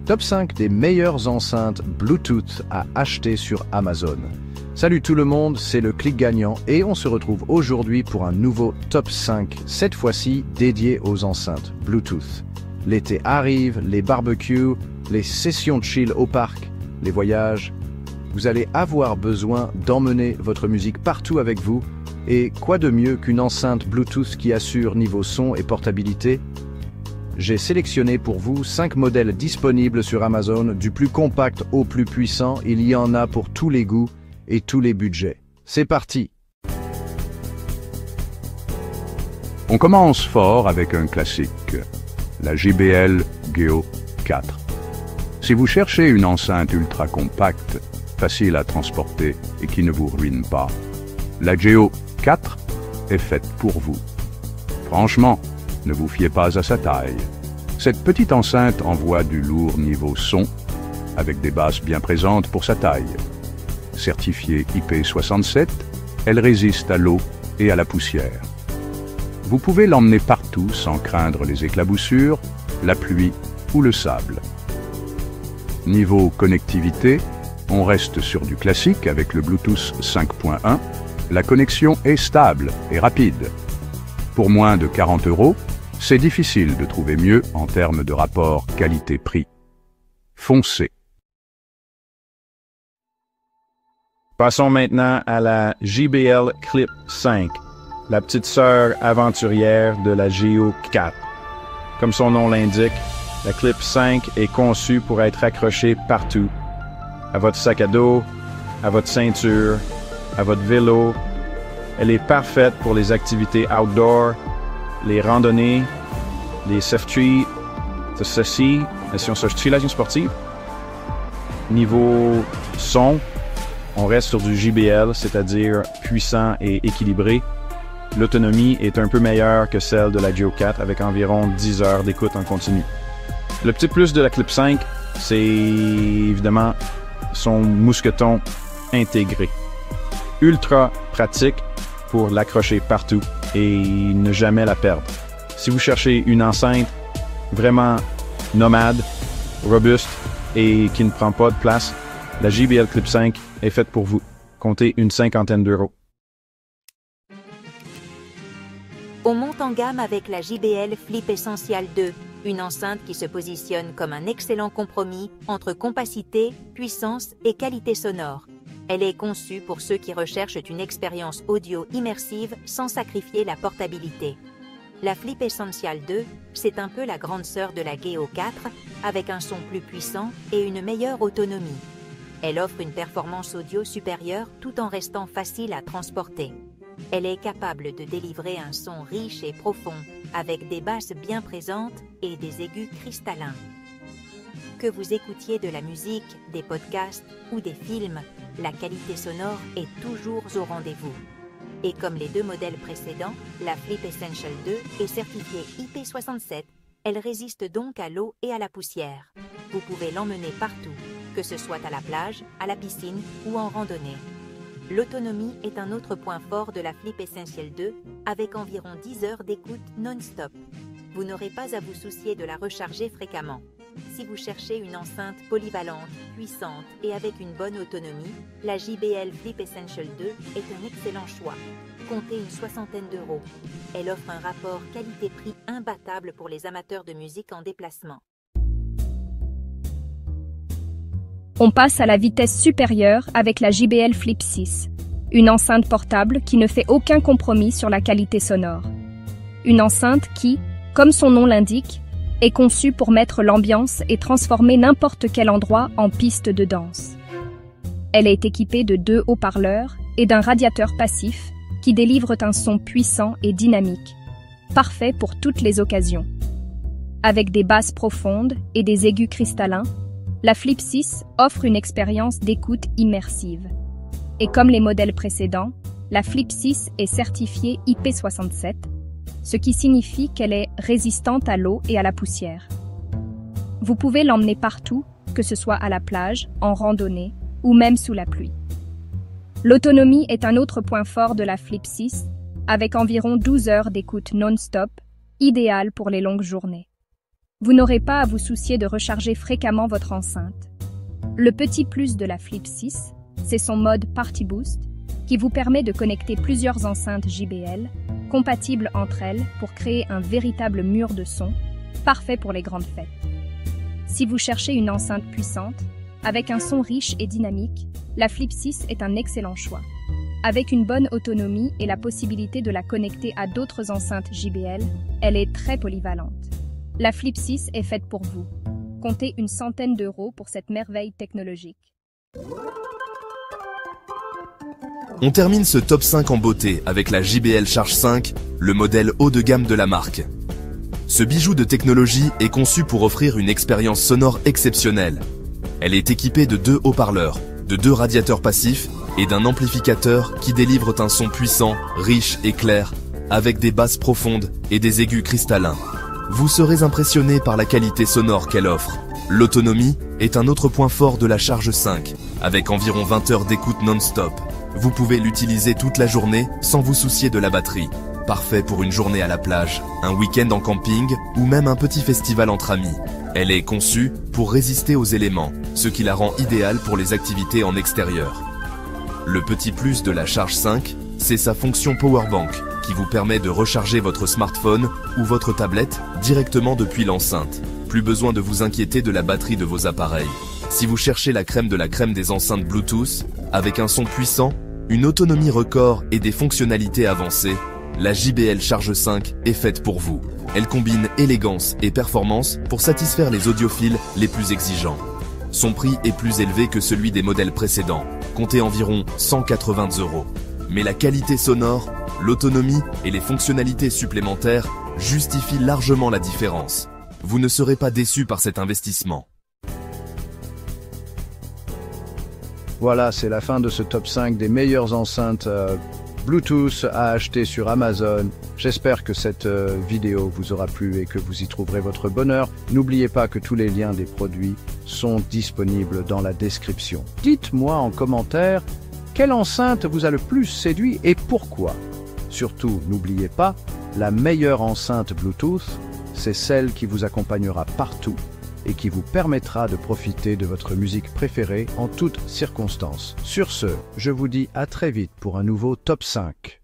Top 5 des meilleures enceintes Bluetooth à acheter sur Amazon. Salut tout le monde, c'est le Clic Gagnant et on se retrouve aujourd'hui pour un nouveau Top 5, cette fois-ci dédié aux enceintes Bluetooth. L'été arrive, les barbecues, les sessions de chill au parc, les voyages. Vous allez avoir besoin d'emmener votre musique partout avec vous. Et quoi de mieux qu'une enceinte Bluetooth qui assure niveau son et portabilité? J'ai sélectionné pour vous 5 modèles disponibles sur Amazon, du plus compact au plus puissant. Il y en a pour tous les goûts et tous les budgets. C'est parti! On commence fort avec un classique, la JBL Geo 4. Si vous cherchez une enceinte ultra compacte, facile à transporter et qui ne vous ruine pas, la Geo 4 est faite pour vous. Franchement, ne vous fiez pas à sa taille. Cette petite enceinte envoie du lourd niveau son, avec des basses bien présentes pour sa taille. Certifiée IP67, elle résiste à l'eau et à la poussière. Vous pouvez l'emmener partout sans craindre les éclaboussures, la pluie ou le sable. Niveau connectivité, on reste sur du classique avec le Bluetooth 5.1. La connexion est stable et rapide. Pour moins de 40 €, c'est difficile de trouver mieux en termes de rapport qualité-prix. Foncez. Passons maintenant à la JBL Clip 5, la petite sœur aventurière de la Geo 4. Comme son nom l'indique, la Clip 5 est conçue pour être accrochée partout, à votre sac à dos, à votre ceinture, à votre vélo. Elle est parfaite pour les activités outdoor, les randonnées, les safety, ceci, la sportive. Niveau son, on reste sur du JBL, c'est-à-dire puissant et équilibré. L'autonomie est un peu meilleure que celle de la Geo 4 avec environ 10 heures d'écoute en continu. Le petit plus de la Clip 5, c'est évidemment son mousqueton intégré. Ultra pratique pour l'accrocher partout et ne jamais la perdre. Si vous cherchez une enceinte vraiment nomade, robuste et qui ne prend pas de place, la JBL Clip 5 est faite pour vous. Comptez une cinquantaine d'euros. On monte en gamme avec la JBL Flip Essential 2, une enceinte qui se positionne comme un excellent compromis entre compacité, puissance et qualité sonore. Elle est conçue pour ceux qui recherchent une expérience audio immersive sans sacrifier la portabilité. La Flip Essential 2, c'est un peu la grande sœur de la Geo 4, avec un son plus puissant et une meilleure autonomie. Elle offre une performance audio supérieure tout en restant facile à transporter. Elle est capable de délivrer un son riche et profond, avec des basses bien présentes et des aigus cristallins. Que vous écoutiez de la musique, des podcasts ou des films, la qualité sonore est toujours au rendez-vous. Et comme les deux modèles précédents, la Flip Essential 2 est certifiée IP67. Elle résiste donc à l'eau et à la poussière. Vous pouvez l'emmener partout, que ce soit à la plage, à la piscine ou en randonnée. L'autonomie est un autre point fort de la Flip Essential 2, avec environ 10 heures d'écoute non-stop. Vous n'aurez pas à vous soucier de la recharger fréquemment. Si vous cherchez une enceinte polyvalente, puissante et avec une bonne autonomie, la JBL Flip Essential 2 est un excellent choix. Comptez une soixantaine d'euros. Elle offre un rapport qualité-prix imbattable pour les amateurs de musique en déplacement. On passe à la vitesse supérieure avec la JBL Flip 6, une enceinte portable qui ne fait aucun compromis sur la qualité sonore. Une enceinte qui, comme son nom l'indique, est conçue pour mettre l'ambiance et transformer n'importe quel endroit en piste de danse. Elle est équipée de 2 haut-parleurs et d'un radiateur passif qui délivrent un son puissant et dynamique, parfait pour toutes les occasions. Avec des basses profondes et des aigus cristallins, la Flip 6 offre une expérience d'écoute immersive. Et comme les modèles précédents, la Flip 6 est certifiée IP67, ce qui signifie qu'elle est résistante à l'eau et à la poussière. Vous pouvez l'emmener partout, que ce soit à la plage, en randonnée ou même sous la pluie. L'autonomie est un autre point fort de la Flip 6, avec environ 12 heures d'écoute non-stop, idéale pour les longues journées. Vous n'aurez pas à vous soucier de recharger fréquemment votre enceinte. Le petit plus de la Flip 6, c'est son mode Party Boost, qui vous permet de connecter plusieurs enceintes JBL, compatibles entre elles pour créer un véritable mur de son, parfait pour les grandes fêtes. Si vous cherchez une enceinte puissante, avec un son riche et dynamique, la Flip 6 est un excellent choix. Avec une bonne autonomie et la possibilité de la connecter à d'autres enceintes JBL, elle est très polyvalente. La Flip 6 est faite pour vous. Comptez une centaine d'euros pour cette merveille technologique. On termine ce top 5 en beauté avec la JBL Charge 5, le modèle haut de gamme de la marque. Ce bijou de technologie est conçu pour offrir une expérience sonore exceptionnelle. Elle est équipée de 2 haut-parleurs, de 2 radiateurs passifs et d'un amplificateur qui délivre un son puissant, riche et clair, avec des basses profondes et des aigus cristallins. Vous serez impressionné par la qualité sonore qu'elle offre. L'autonomie est un autre point fort de la Charge 5, avec environ 20 heures d'écoute non-stop. Vous pouvez l'utiliser toute la journée sans vous soucier de la batterie. Parfait pour une journée à la plage, un week-end en camping ou même un petit festival entre amis. Elle est conçue pour résister aux éléments, ce qui la rend idéale pour les activités en extérieur. Le petit plus de la Charge 5, c'est sa fonction Powerbank, qui vous permet de recharger votre smartphone ou votre tablette directement depuis l'enceinte. Plus besoin de vous inquiéter de la batterie de vos appareils. Si vous cherchez la crème de la crème des enceintes Bluetooth, avec un son puissant, une autonomie record et des fonctionnalités avancées, la JBL Charge 5 est faite pour vous. Elle combine élégance et performance pour satisfaire les audiophiles les plus exigeants. Son prix est plus élevé que celui des modèles précédents, comptez environ 180 €. Mais la qualité sonore, l'autonomie et les fonctionnalités supplémentaires justifient largement la différence. Vous ne serez pas déçu par cet investissement. Voilà, c'est la fin de ce top 5 des meilleures enceintes Bluetooth à acheter sur Amazon. J'espère que cette vidéo vous aura plu et que vous y trouverez votre bonheur. N'oubliez pas que tous les liens des produits sont disponibles dans la description. Dites-moi en commentaire quelle enceinte vous a le plus séduit et pourquoi. Surtout, n'oubliez pas, la meilleure enceinte Bluetooth, c'est celle qui vous accompagnera partout et qui vous permettra de profiter de votre musique préférée en toutes circonstances. Sur ce, je vous dis à très vite pour un nouveau Top 5.